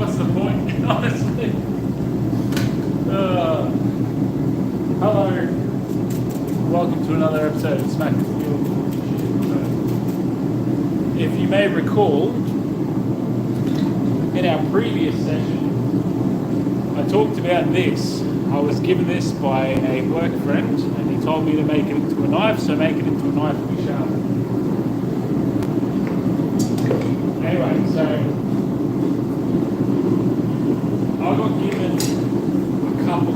what's the point, honestly? Hello, welcome to another episode of Smackin. If you may recall, in our previous session, I talked about this. I was given this by a work friend, and he told me to make it into a knife, so make it into a knife to be sharp. Anyway, so I got given a couple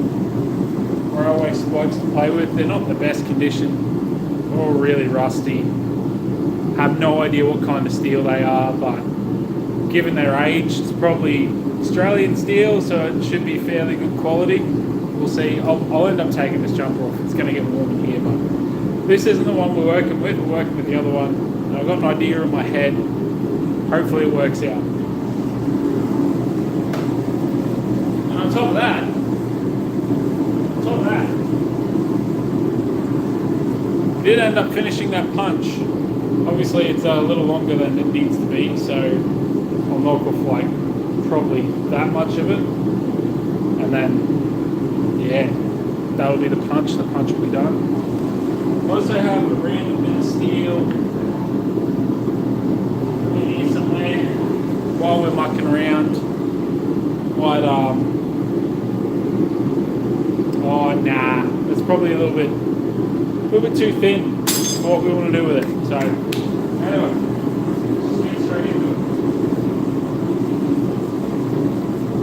where I always blokes to play with. They're not the best condition, they're all really rusty. Have no idea what kind of steel they are, but given their age, it's probably Australian steel, so it should be fairly good quality. We'll see. I'll end up taking this jumper off. It's going to get warm in here, but this isn't the one we're working with. We're working with the other one. And I've got an idea in my head. Hopefully it works out. And on top of that, I did end up finishing that punch. Obviously it's a little longer than it needs to be, so I'll knock off like probably that much of it. And then yeah, that'll be the punch. The punch will be done. Also have a random bit of steel in here somewhere while we're mucking around. Might oh nah, it's probably a little bit too thin for what we want to do with it. So anyway, let's get straight into it.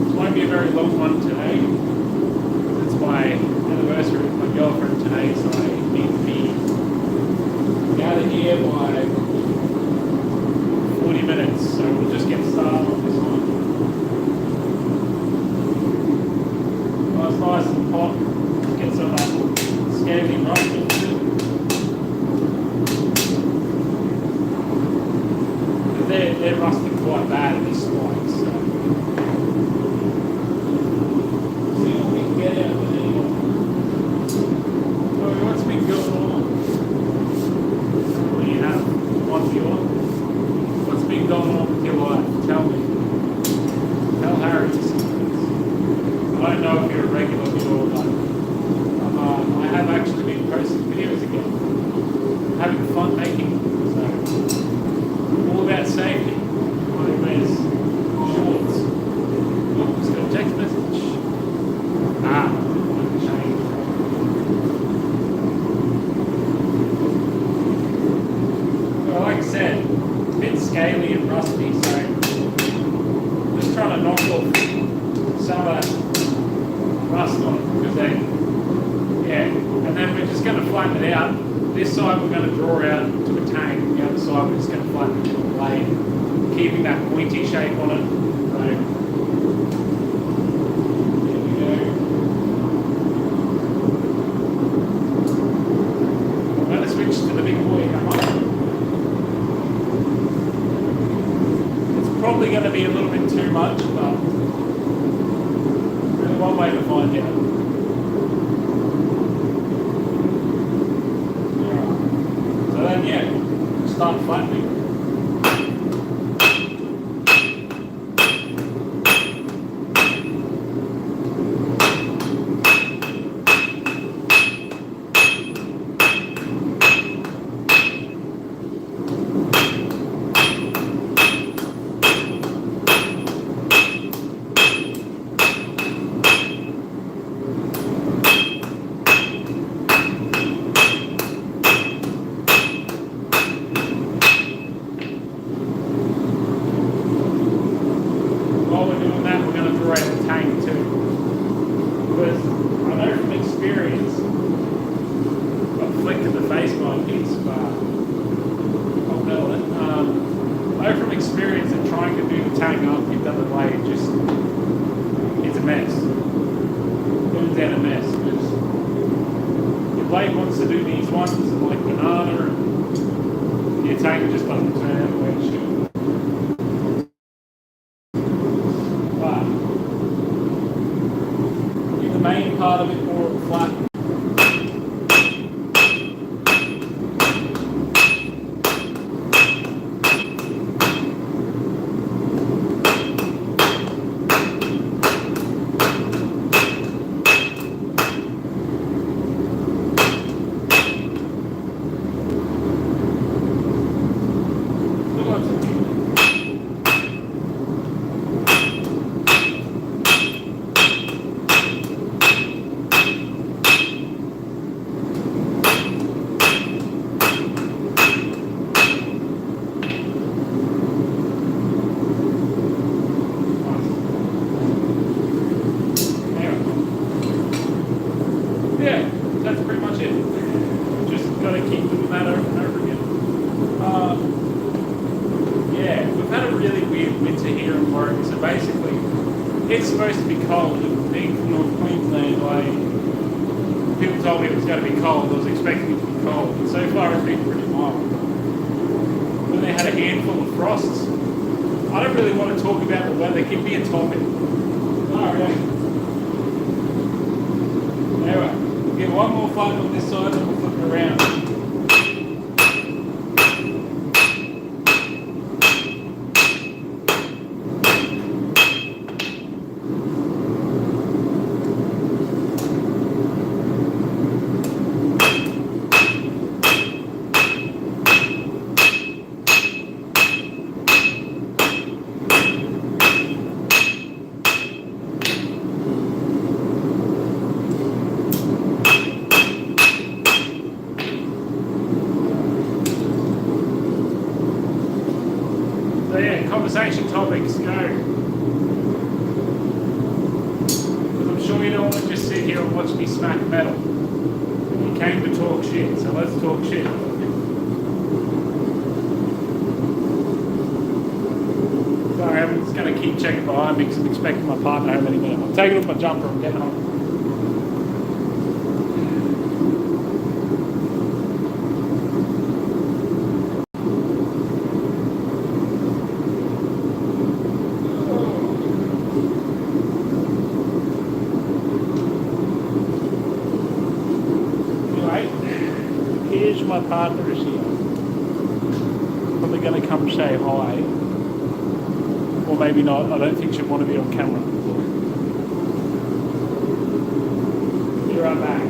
This won't be a very long one today. It's my anniversary with my girlfriend today, so I need to be out of here by 40 minutes, so we'll just get started on this one. Well, it's nice and hot. Let's get some scaly rust into it. They're rusting quite bad in these spikes, so see what we can get out of it. So what's been going on? What do you have? What's your? What's been going on with your life? Tell me. Tell Harry. I don't know if you're a regular viewer, but I have actually been posting videos again. Having fun making them, so all about safety. I wears shorts. Oh, just got a text message. Well, like I said, a bit scaly and rusty, so I'm just trying to knock off some of that rust on it, because and then we're just going to flatten it out. This side we're going to draw out to a tang, the other side we're just going to flatten it to a blade, keeping that pointy shape on it. So, there we go. I'm going to switch to the big boy hammer. It's probably going to be a little bit too much, but there's one way to find out. Start flattening. Wants to do these ones like banana, and the tank just doesn't turn out the way it should. But in the main part of it more flat. lots of people. Yeah, that's pretty much it. Just got to keep doing that over and over again. Yeah, we've had a really weird winter here in Warwick. So basically, it's supposed to be cold. And being from North Queensland, people told me it was going to be cold. I was expecting it to be cold. And so far, it's been pretty mild. When they had a handful of frosts, I don't really want to talk about the weather. Give me a topic. Alright. Anyway. Get one more flight on this side and we'll flip it around. So yeah, conversation topics, go. Because I'm sure you don't want to just sit here and watch me smack metal. You came to talk shit, so let's talk shit. Sorry, I'm just going to keep checking behind me because I'm expecting my partner home any minute. I'm taking off my jumper, I'm getting home. Here's my partner is here. Probably going to come say hi. Or maybe not. I don't think she'd want to be on camera. Be right back.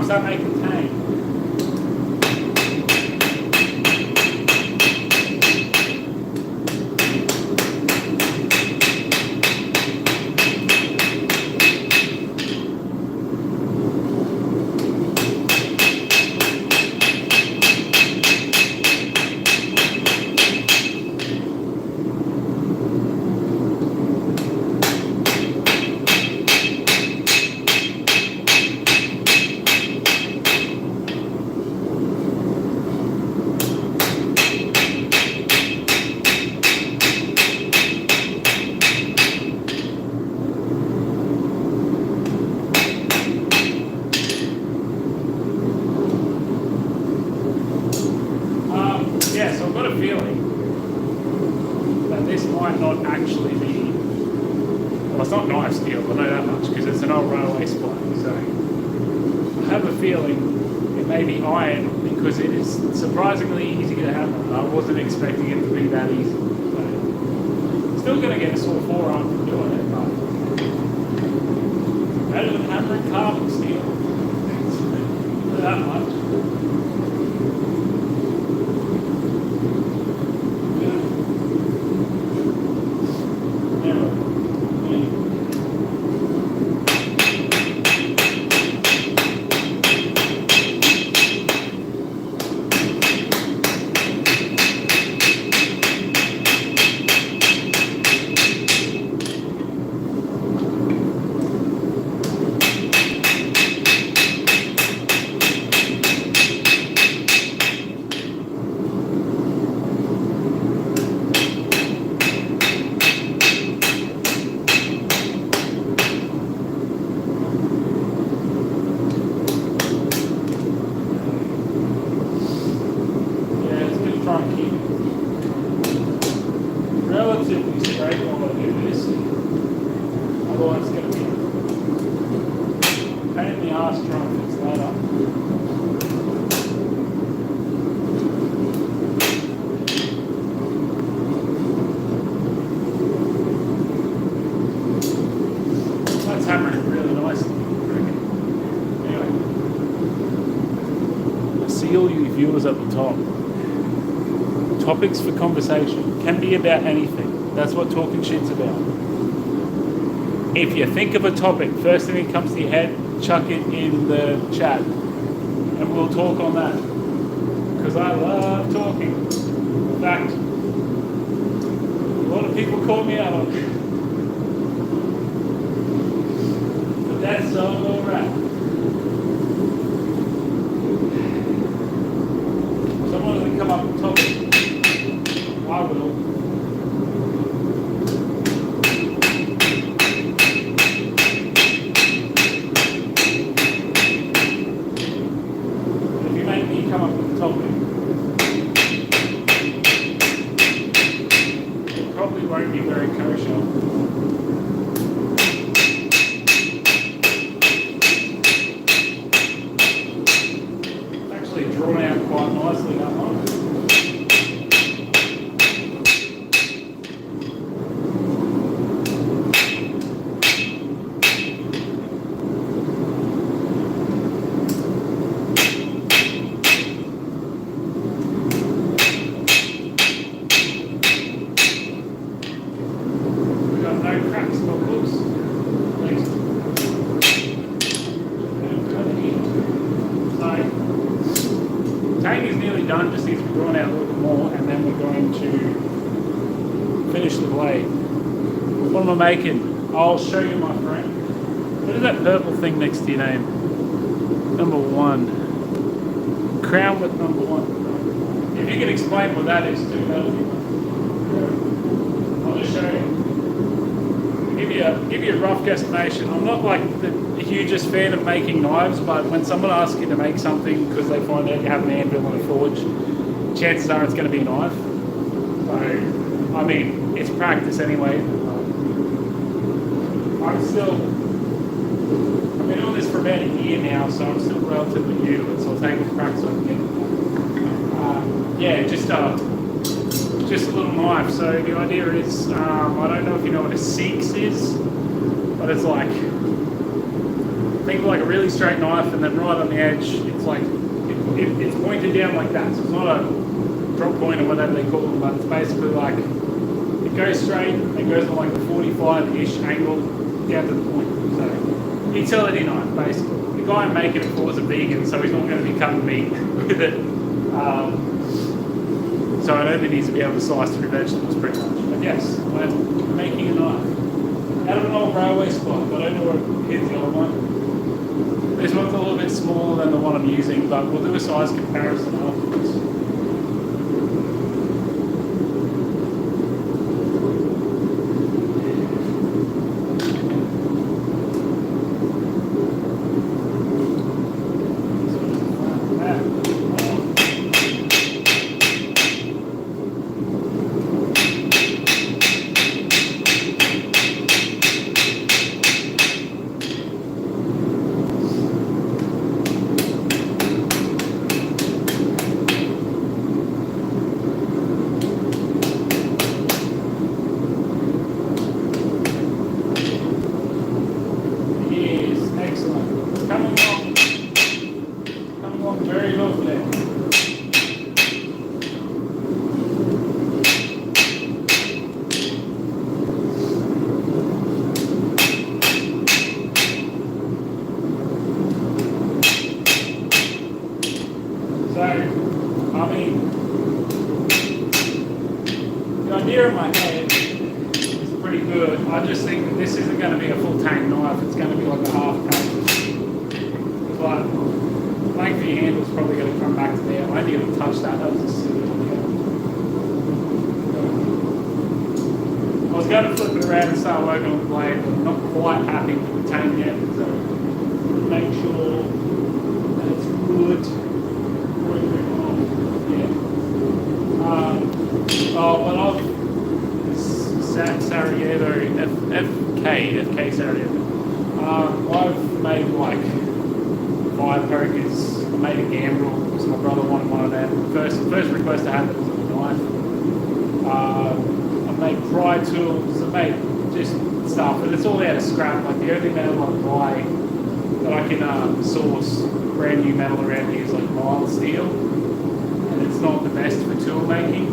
Start making time. Yeah, so I've got a feeling that this might not actually be, well, it's not knife steel, I know that much, because it's an old railway spline, so I have a feeling it may be iron, because it is surprisingly easy to hammer. I wasn't expecting it to be that easy. So, still going to get a sore forearm from doing it, but better than hammering carbon steel. Not that much. relatively straight while I do this. Otherwise it's going to be a pain in the arse trying to fix that up. That's hammering really nicely. Anyway, I see all you viewers at the top. Topics for conversation can be about anything. That's what talking shit's about. If you think of a topic, first thing that comes to your head, chuck it in the chat and we'll talk on that. Because I love talking. In fact, a lot of people call me out on it. But that's alright. Someone will come up with a topic. I will. If you make me come up with a topic, it probably won't be very kosher. It's actually drawn out quite nicely, that one. Done, just needs to be drawn out a little bit more, and then we're going to finish the blade. What am I making? I'll show you, my friend. What is that purple thing next to your name? Number 1. Crown with number 1. If you can explain what that is too, that'll be I'll just show you. Give you a rough guesstimation. I'm not like the hugest fan of making knives, but when someone asks you to make something because they find out you have an anvil and a forge, chances are it's going to be a knife. So, I mean, it's practice anyway. I've been doing this for about a year now, so I'm still relatively new to it, so I'll take it to practice when I get it. Yeah, just a little knife. So the idea is, I don't know if you know what a six is, but it's like, think of like a really straight knife, and then right on the edge, it's like, it's pointed down like that. So it's not a drop point or whatever they call them, but it's basically like, it goes straight, it goes to like a 45-ish angle down to the point. So, utility knife, basically. The guy making it for is a vegan, so he's not going to be cutting meat with it. So it only needs to be able to slice through vegetables pretty much. But yes, I'm making a knife out of an old railway spot. I don't know where here's the other one. This one's a little bit smaller than the one I'm using, but we'll do a size comparison afterwards. idea in my head is pretty good. I just think that this isn't going to be a full tank knife, it's going to be like a half tank. But length of your handle is probably going to come back to there. I only going to touch that, that was a silly idea. I was going to flip it around and start working on the blade, but I'm not quite happy with the tank yet, so make sure that it's good. Yeah. Oh, well, Sarajevo, FK Sarajevo. I've made like 5 pokers. I made a gambrel because my brother wanted one of them. First request I had was a knife. I made pry tools. I made just stuff, but it's all out of scrap. Like the only metal I buy that I can source brand new metal around here is like mild steel, and it's not the best for tool making.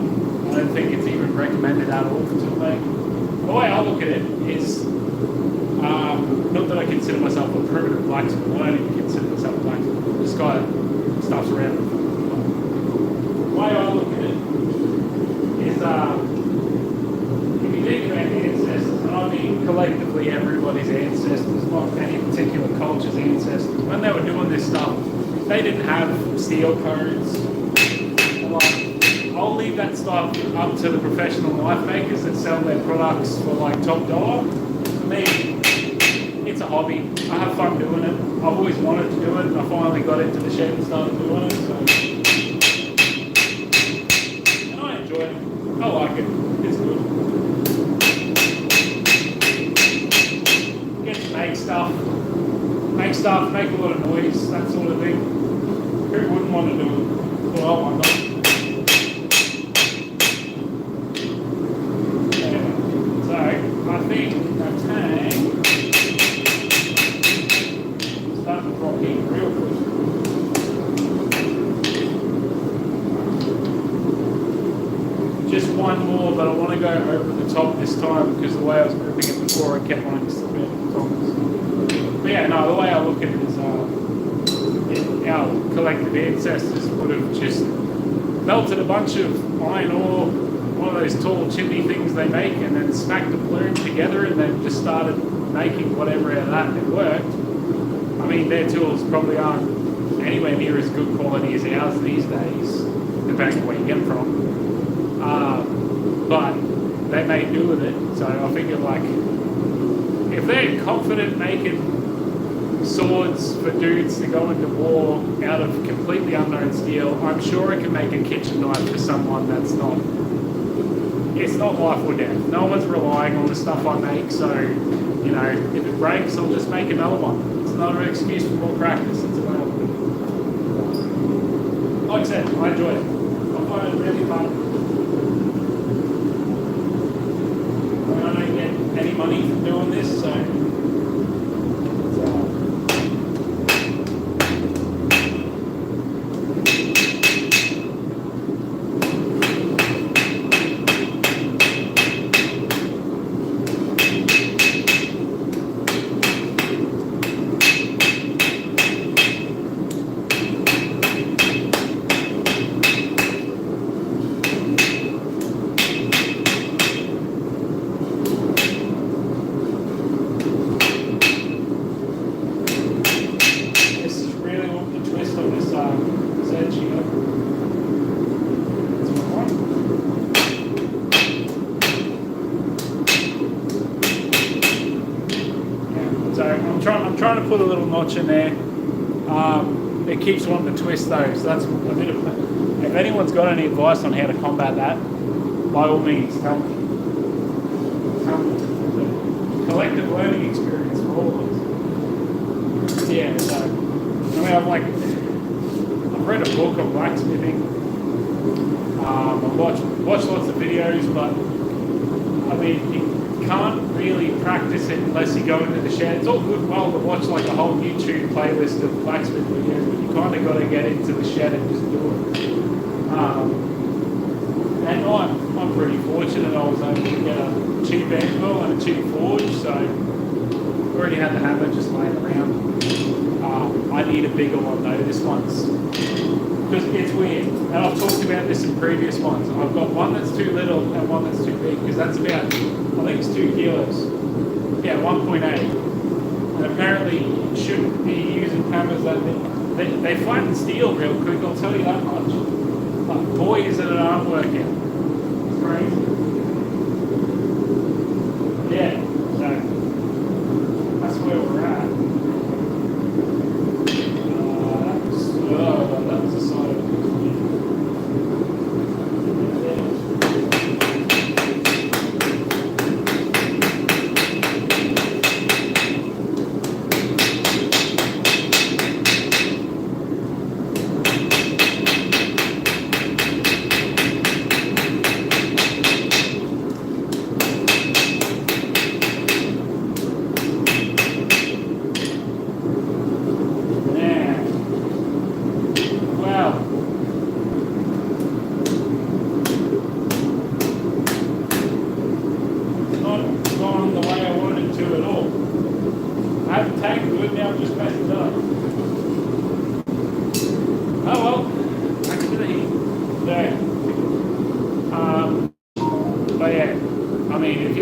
I don't think it's even recommended at all for tool making. The way I look at it is, not that I consider myself a primitive blacksmith. I don't even consider myself a blacksmith. This guy stuffs around with it. The way I look at it is, if you think about the ancestors, and I mean collectively everybody's ancestors, not any particular culture's ancestors, when they were doing this stuff, they didn't have steel codes. And like, I'll leave that stuff up to the professional knife makers that sell their products for like top dollar. For me, it's a hobby. I have fun doing it. I've always wanted to do it, and I finally got into the shed and started doing it. So. And I enjoy it. I like it. It's good. Get to make stuff, make a lot of noise, that sort of thing. Who wouldn't want to do it? Well, why not? Anyway, so I think that tang is starting to drop in real quick. Just one more, but I want to go over the top this time because the way I was gripping it before, I kept wanting to slip out the top. But yeah, no, the way I look at it is our collective ancestors would have just melted a bunch of iron ore, one of those tall chimney things they make, and then smacked the plume together and then just started making whatever out of that, and it worked. I mean, their tools probably aren't anywhere near as good quality as ours these days, depending on where you get them from. But they may do with it, so I figured like, if they're confident making swords for dudes to go into war out of completely unknown steel, I'm sure I can make a kitchen knife for someone that's not, it's not life or death. No one's relying on the stuff I make, so, you know, if it breaks, I'll just make another one. It's not an excuse for more practice, it's available. Like I said, I enjoy it. I find it really fun. I don't get any money from doing this, so I'm trying to put a little notch in there. It keeps wanting to twist though, so that's a bit of. If anyone's got any advice on how to combat that, by all means, tell me. It's a collective learning experience for all of us. Yeah, so I mean, I've read a book on blacksmithing. I've watched lots of videos, but I mean, you can't really practice it unless you go into the shed. It's all good and well to watch like a whole YouTube playlist of blacksmith videos, but you kind of got to get into the shed and just do it. And I'm pretty fortunate. I was able to get a cheap anvil and a cheap forge, so I already had the hammer just laying around. I need a bigger one though. This one's, because it's weird, and I've talked about this in previous ones. I've got one that's too little and one that's too big, because that's about, I think it's 2 kilos. Yeah, 1.8. And apparently you shouldn't be using hammers that big. They flatten steel real quick, I'll tell you that much. But boy, is it an art workout. It's crazy. Yeah, so that's where we're at. That was the side of it.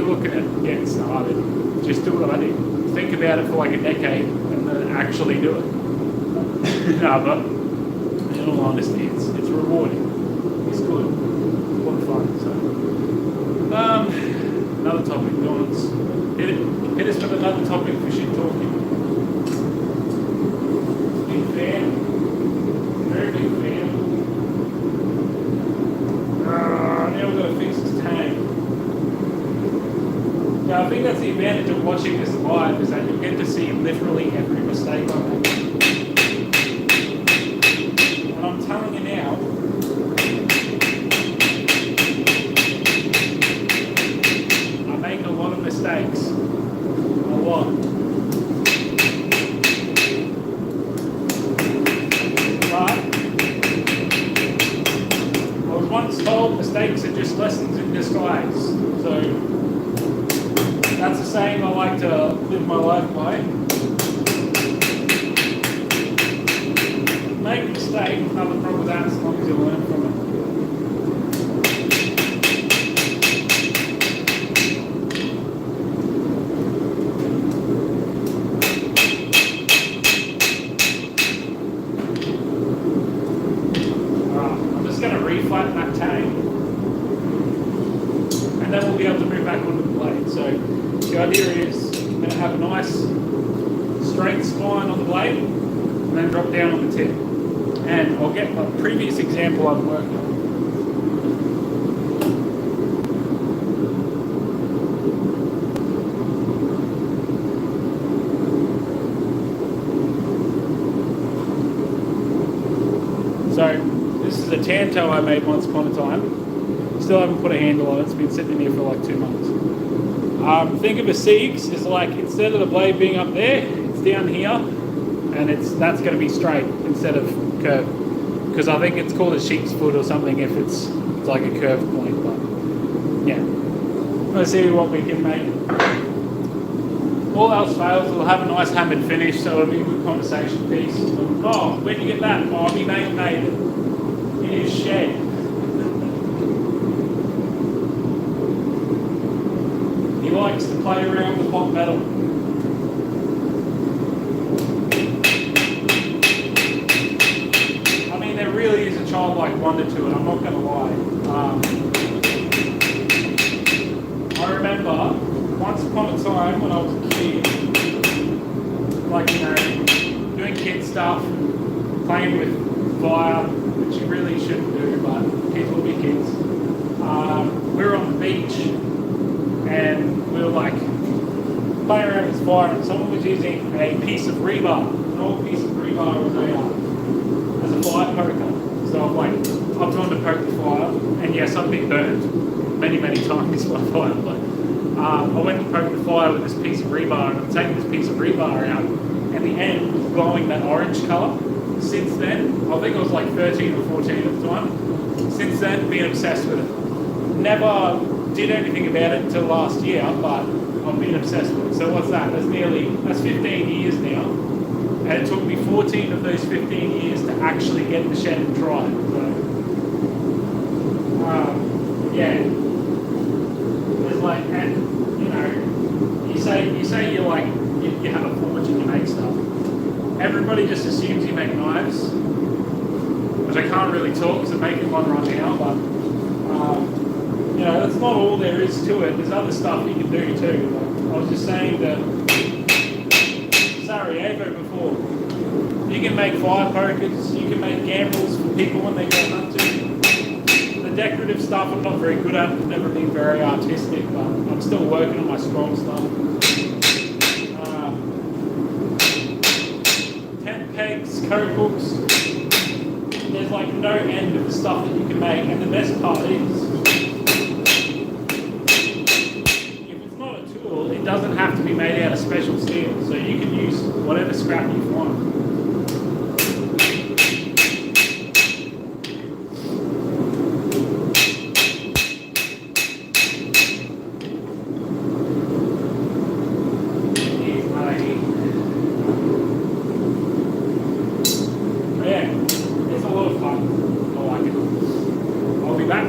you're looking at getting started, just do what I did. Think about it for like a decade and then actually do it. No, but in all honesty, it's rewarding. It's good. It's a lot of fun. So, another topic, Lawrence. Hit us with another topic for shit talking. Big fan. Very big fan. Now we've got to fix this tank. Now, I think that's the advantage of watching this live, is that you get to see literally every mistake I make. And I'm telling you now, I make a lot of mistakes. A lot. But I was once told mistakes are just lessons in disguise. So that's the saying I like to live my life by. Make a mistake, nothing wrong with that as long as you learn from it. Alright, I'm just going to reflatten that tank, and then we'll be able to move back onto the blade. So the idea is I'm going to have a nice straight spine on the blade and then drop down on the tip. And I'll get a previous example I've worked on. So this is a Tanto I made once upon a time. Still haven't put a handle on it. It's been sitting here for like 2 months. Think of a Siegs as like, instead of the blade being up there, it's down here, and that's going to be straight instead of curved. Because I think it's called a sheep's foot or something if it's like a curved point. But yeah, let's see what we can make. All else fails, we'll have a nice hammered finish, so it'll be a good conversation piece. Oh, where'd you get that? Oh, my mate made it in his shed. He likes to play around with hot metal. I mean, there really is a childlike wonder to it, I'm not going to lie. I remember once upon a time when I was a kid, like, you know, doing kid stuff, playing with fire, which you really shouldn't do, but kids will be kids. We were on the beach, and we were like playing around with fire, and someone was using a piece of rebar. An old piece of rebar as a fire poker. So I've gone to poke the fire, and yes, I've been burned many times by fire. But I went to poke the fire with this piece of rebar, and I'm taking this piece of rebar out, and the end was glowing that orange colour. Since then, I think I was like 13 or 14 at the time. Since then, been obsessed with it. Never did anything about it until last year, but I've been obsessed with it. So what's that? That's 15 years now. And it took me 14 of those 15 years to actually get in the shed and try it. So, yeah. There's like, and you know, you say you're like, you have a forge and you make stuff. Everybody just assumes you make knives, which I can't really talk because I'm making one right now, but you know, that's not all there is to it. There's other stuff you can do too. Like, I was just saying that Sarajevo before, you can make fire pokers, you can make gambles for people when they go hunting. The decorative stuff I'm not very good at, I've never been very artistic, but I'm still working on my strong stuff. Tent pegs, coat hooks, there's like no end of the stuff that you can make, and the best part is, it doesn't have to be made out of special steel, so you can use whatever scrap you want. Yeah, it's a lot of fun. I like it. I'll be back.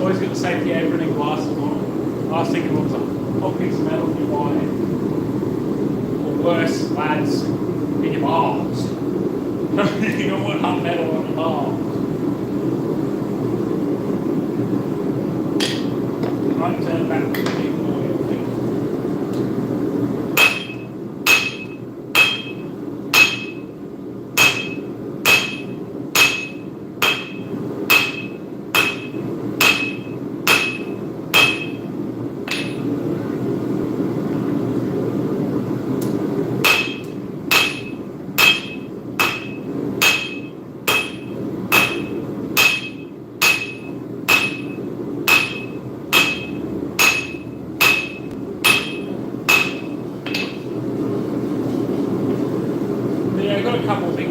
always got the safety apron and glasses on. Last thing you want is a hot piece of metal in your eye. Or worse, lads, in your balls. You don't want hot metal on your balls. Right, turn back to the big boy, I think.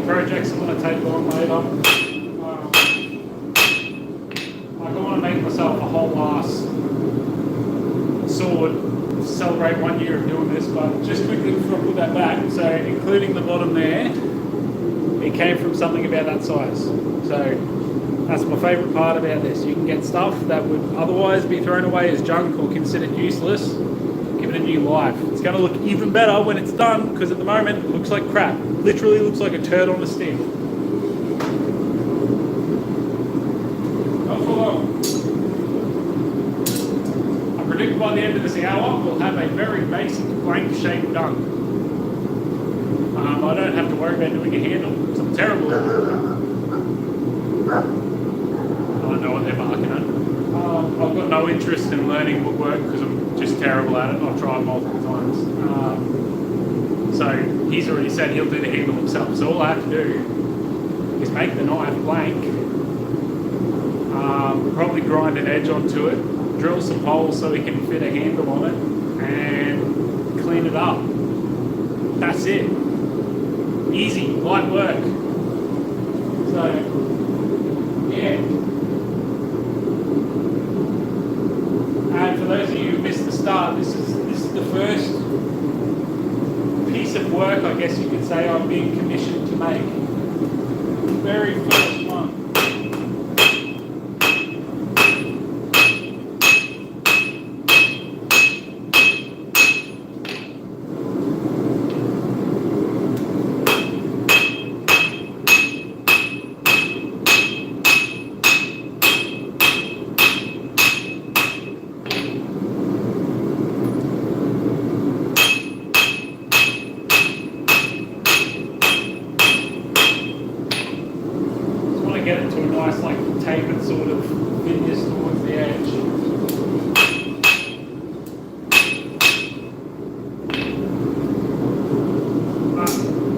Projects I want to take on later. I want to make myself a whole ass sword to celebrate 1 year of doing this, but just quickly before I put that back, so including the bottom there, it came from something about that size. So that's my favourite part about this. You can get stuff that would otherwise be thrown away as junk or considered useless, give it a new life. It's going to look even better when it's done, because at the moment it looks like crap. Literally looks like a turd on a stick. I predict by the end of this hour we'll have a very basic blank shape done. I don't have to worry about doing a handle because I'm terrible at it. I don't know what they're barking at. I've got no interest in learning woodwork because I'm just terrible at it. I've tried multiple times. So he's already said he'll do the handle himself. So all I have to do is make the knife blank, probably grind an edge onto it, drill some holes so we can fit a handle on it, and clean it up. That's it. Easy, light work. So, yeah. And for those of you who missed the start, this is the first piece of work, I guess you could say, I'm being commissioned to make. Very first one. Get it to a nice, like, tapered sort of thinness towards the edge.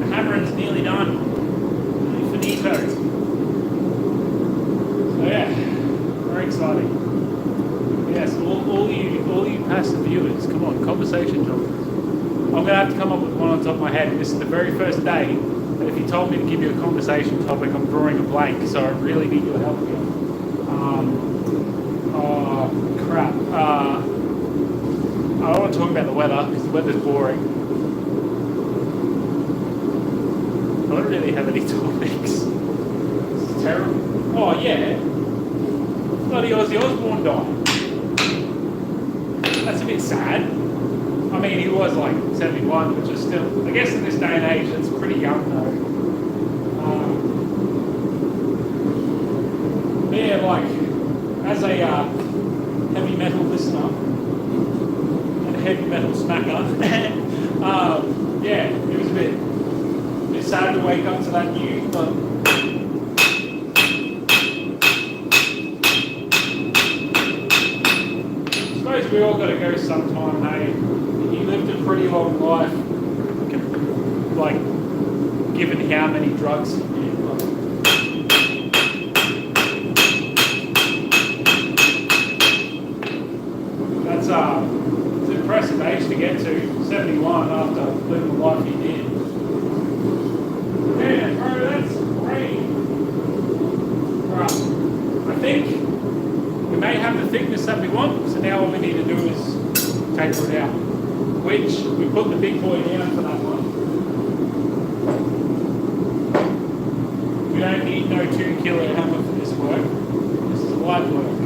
The hammering's nearly done. Finito. So yeah, very exciting. Yes, all you passive viewers, come on, conversation topics. I'm gonna have to come up with one on top of my head. This is the very first day. But if you told me to give you a conversation topic, I'm drawing a blank, so I really need your help here. Oh, crap. I don't want to talk about the weather, because the weather's boring. I don't really have any topics. This is terrible. Oh, yeah. Bloody Ozzy Osbourne died. That's a bit sad. I mean, he was like 71, which is still, I guess in this day and age, that's pretty young though. Yeah, like, as a heavy metal listener and a heavy metal smacker, yeah, it was a bit sad to wake up to that news, but I suppose we all got to go sometime, hey. He lived a pretty long life, like, given how many drugs he did. That's it's an impressive age to get to, 71, after living the life he did. Yeah, bro, that's great. Right, I think we may have the thickness that we want, so now all we need to do is taper it out. Which we put the big boy down for that one. We don't need no 2 kilo hammer for this work. This is light work.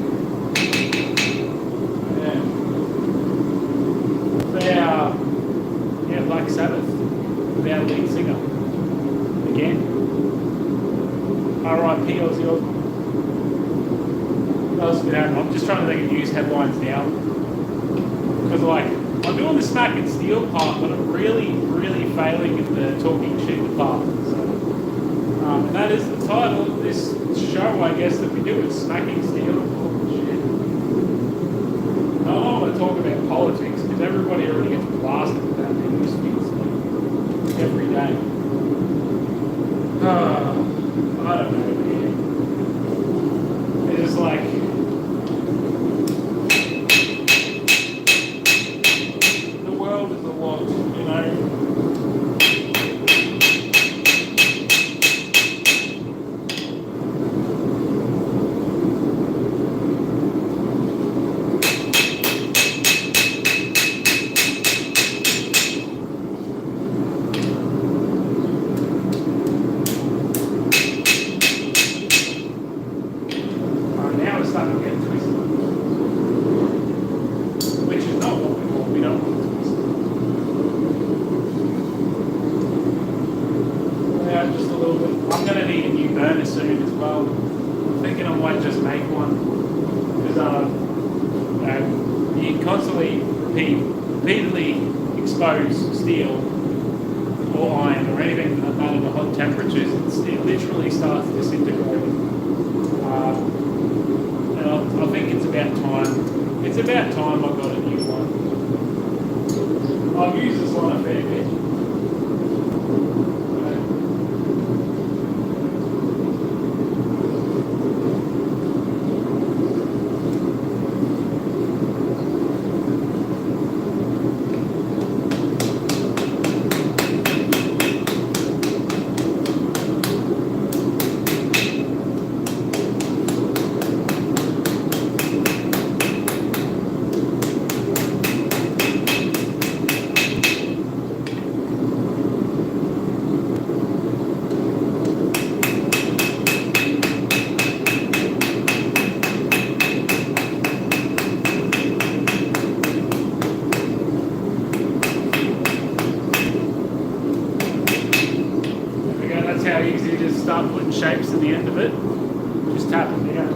else has been happening? I'm just trying to think of news headlines now. Because, like, I'm doing the Smackin Steel part, but I'm really, really failing in the talking shit part. So, and that is the title of this show, I guess, that we do. It's Smacking Steel. Shit. I don't want to talk about politics, because everybody already gets blasted with that in news feeds every day. I don't know, man. It's like, the world is a lot, you know. Now it's starting to get twisted, which is not what we want. We don't want to twist. Yeah, just a little bit. I'm going to need a new burner soon as well. I'm thinking I might just make one, because you constantly repeatedly expose steel or iron or anything that at hot temperatures, it literally starts disintegrating. And I think it's about time. It's about time I got a new one. I've used this one a fair bit. That's how easy it is to start putting shapes in the end of it. Just tap it down.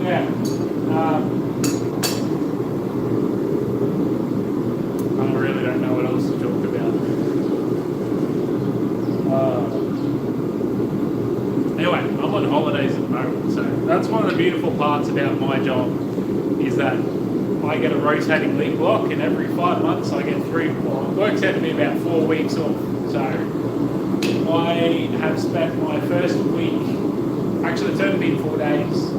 Yeah. I really don't know what else to talk about. Anyway, I'm on holidays at the moment, so that's one of the beautiful parts about my job, is that I get a rotating lead block, and every 5 months I get 3, well, it works out to be about 4 weeks off. So I have spent my first week, actually it's only been 4 days,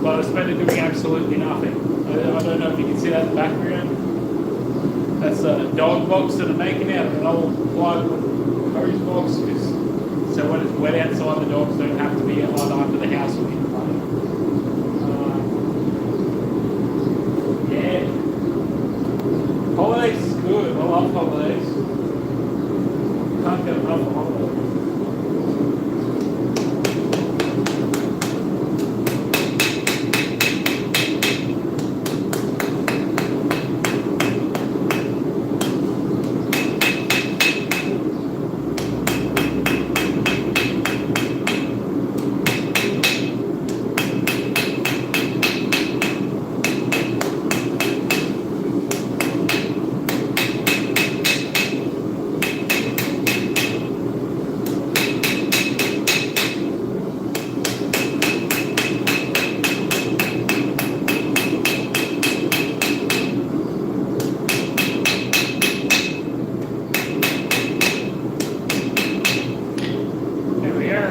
but I spent it doing absolutely nothing. I don't know if you can see that in the background. That's a dog box that I'm making out of an old plywood hose box, so when it's wet outside, the dogs don't have to be either under the house or in the plane. Yeah. Holidays is good. I love holidays. Can't get enough of holidays.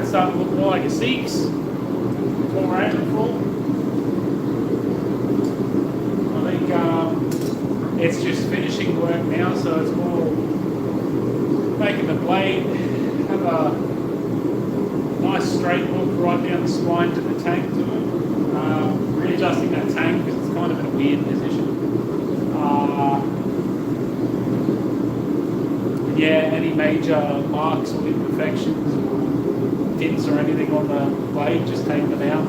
Starting to look more like a 6. That's what we're aiming for. I think it's just finishing work now, so it's more making the blade have a nice straight look right down the spine to the tank to it. Readjusting that tank because it's kind of in a weird position. Yeah, any major marks or imperfections or dents or anything on the blade, just take them out.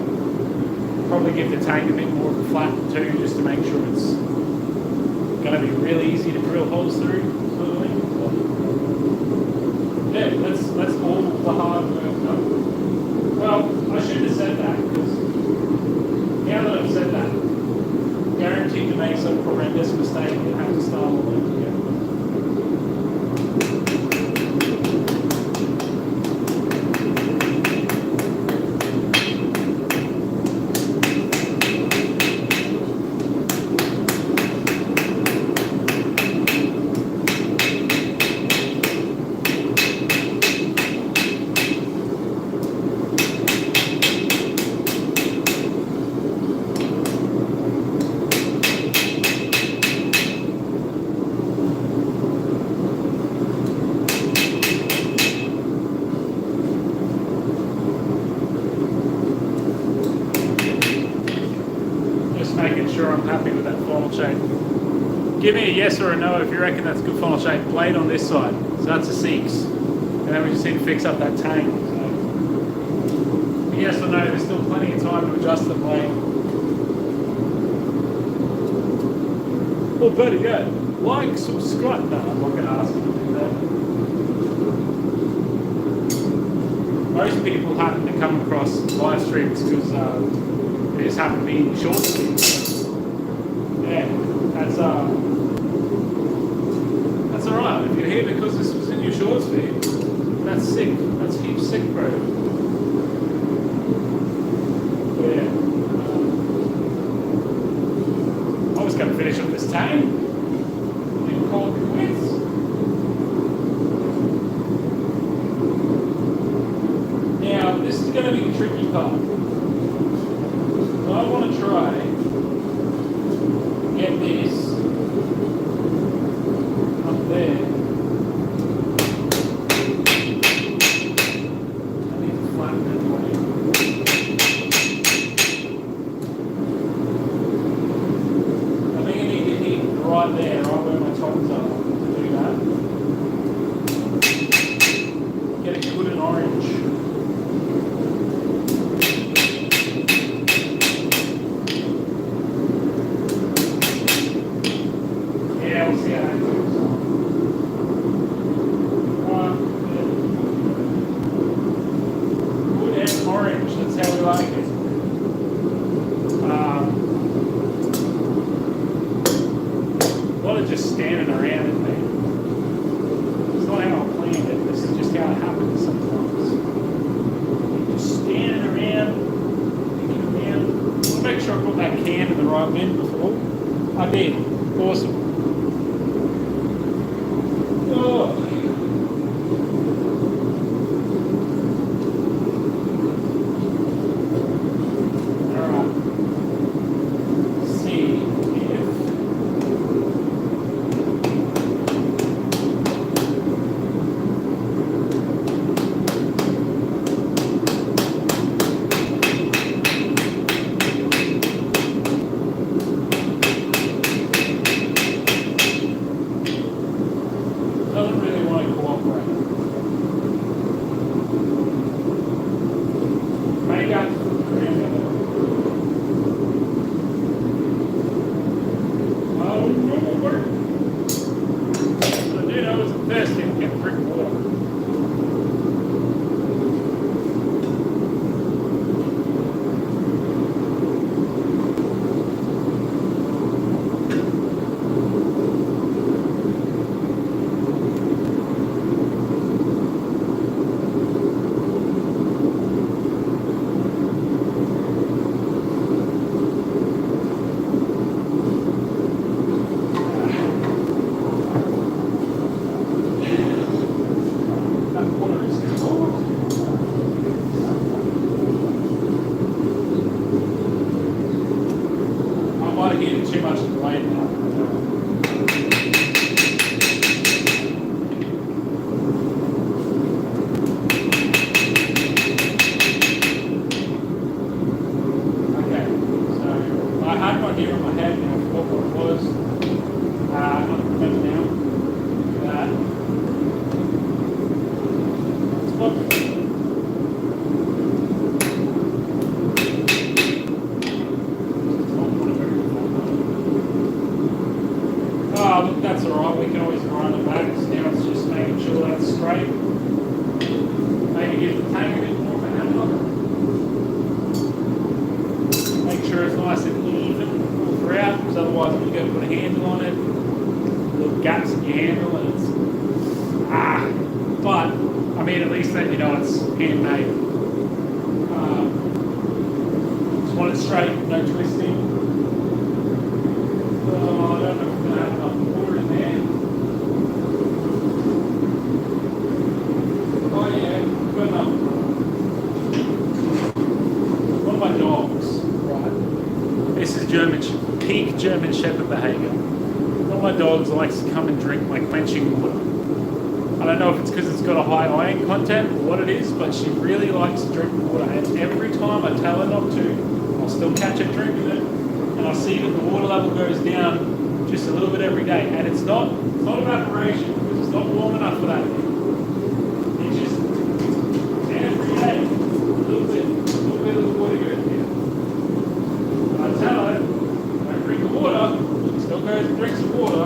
Probably give the tank a bit more of a flat too, just to make sure it's going to be really easy to drill holes through. Sort of thing. So, yeah, that's all the hard work done. Well, I shouldn't have said that because now that I've said that, guaranteed to make some horrendous mistake and have to start all over again. Making sure I'm happy with that final shape. Give me a yes or a no if you reckon that's a good final shape. Blade on this side, so that's a 6. And then we just need to fix up that tank. So, yes or no, there's still plenty of time to adjust the blade. Well, better yet, like, subscribe. No, I'm not going to ask you to do that. Most people happen to come across live streams because they just happen to be in short sleeves. Yeah, that's alright. If you're here because this was in your shorts feed, that's sick. That's heaps sick, bro. Yeah. I was going to finish up this tank. You call it quits. Now, this is going to be the tricky part. I want to try get this up there. I need to flatten that way. I think I need to hit right there, right where my tops are to do that. Get it good and orange. Just standing around in there. It's not how I planned it. This is just how it happens sometimes. Just standing around, thinking around. I'll make sure I put that can in the right bin before. I did. Awesome. Oh. That's alright, we can always run it back. Now it's just making sure that's straight. Maybe give the tank a bit more of a handle. handle and it's but I mean at least then you know it's handmade. Just want it straight, no twisting. Oh, I don't know if I'm going to have enough water in there. Oh yeah, good enough. One of my dogs, right? This is peak German Shepherd behaviour. One of my dogs likes to come and drink my quenching water. I don't know if it's because it's got a high iron content or what it is, but she really likes to drink water. And every time I tell her not to, I'll still catch her drinking it. And I see that the water level goes down just a little bit every day. And it's not evaporation, because it's not warm enough for that. It's just every day, a little bit of the water goes down. And I tell her, don't drink the water, she still goes and drinks the water.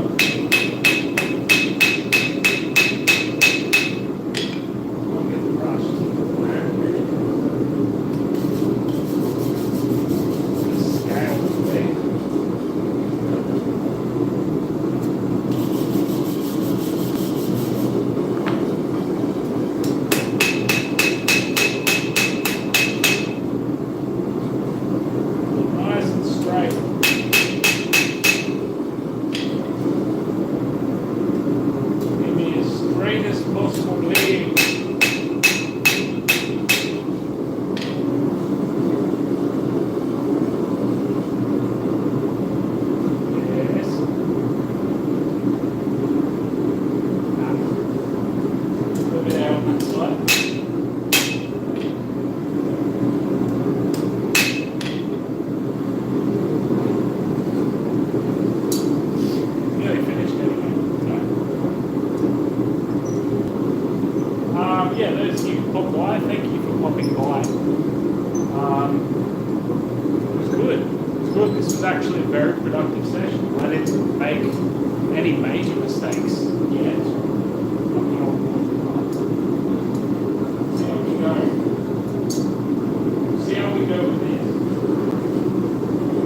Yeah, those of you who popped by, thank you for popping by. It was good. It was good. This was actually a very productive session. I didn't make any major mistakes yet. See how we go. See how we go with this.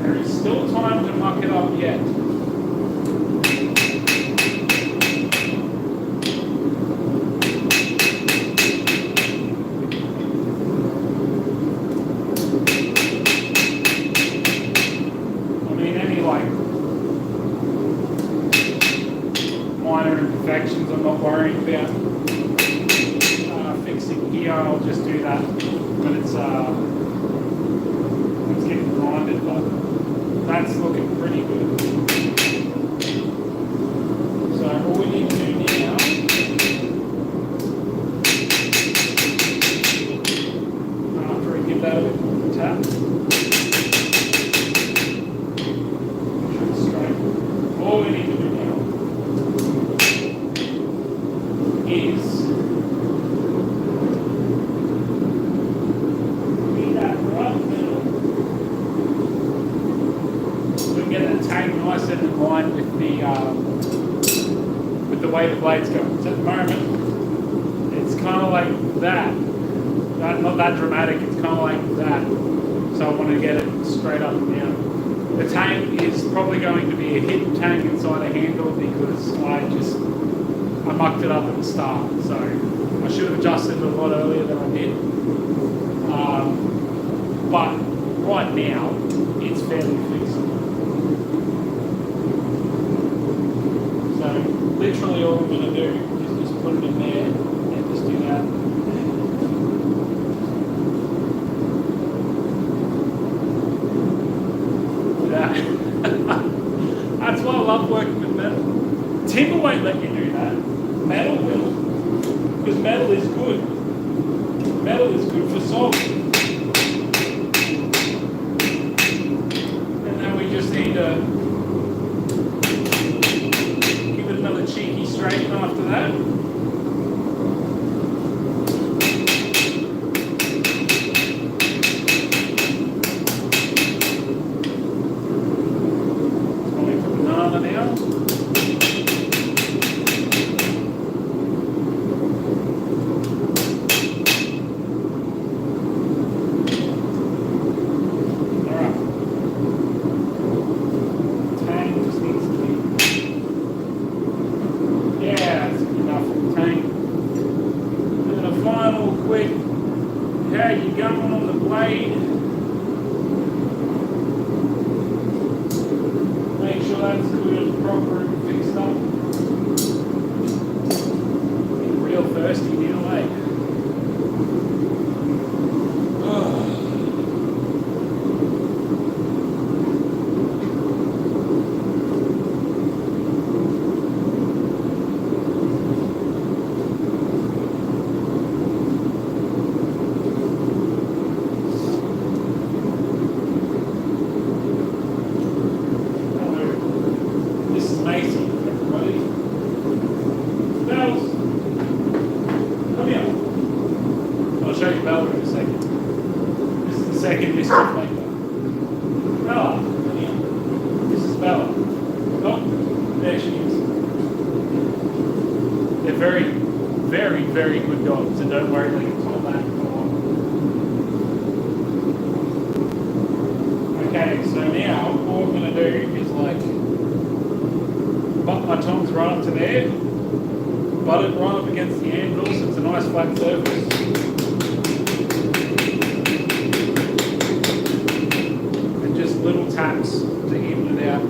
There is still time to muck it up yet. I'm not worrying about fixing here. I'll just do that when it's getting grinded, but that's looking pretty good. So all we need to do now after we give that a bit more of a tap, straight. All we need to do now is be that right middle. We can get that tank nice and in line with the way the blade's go. So at the moment, it's kind of like that. Not that dramatic. It's kind of like that. So I want to get it straight up and down. The tank is probably going to be a hidden tank inside a handle because I mucked it up at the start, so I should have adjusted it a lot earlier than I did. But right now, it's fairly fixable. So literally all I'm going to do is just put it in there and just do that. That's why I love working with metal. Timber won't let you do that. Metal will, because metal is good. Metal is good for solving. And then we just need to give it another cheeky straighten after that. Going for banana now. rock room fixed up. Getting real thirsty now, eh? Second mischief maker. Bella, this is Bella. Oh, there she is. They're very, very, very good dogs, so don't worry, they can hold that for long. Okay, so now what we're going to do is like butt my tongs right up to there, butt it right up against the anvil so it's a nice flat surface. Little taps to even it out.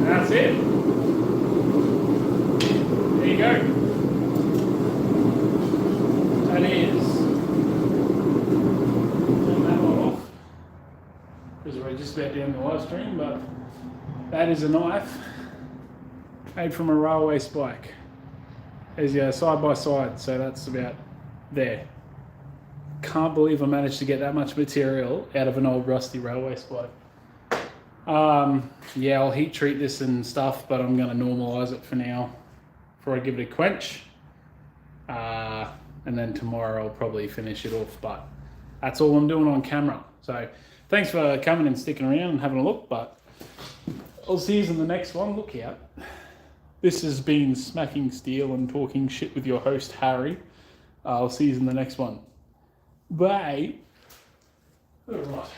That's it. There you go. That is. Because we're just about down the live stream, but that is a knife made from a railway spike. There's your side by side, so that's about there. Can't believe I managed to get that much material out of an old rusty railway spike. Yeah, I'll heat treat this and stuff, but I'm going to normalize it for now before I give it a quench. And then tomorrow I'll probably finish it off, but that's all I'm doing on camera. So thanks for coming and sticking around and having a look, but I'll see you in the next one. Look out. This has been Smacking Steel and Talking Shit with your host, Harry. I'll see you in the next one. Bye. All right.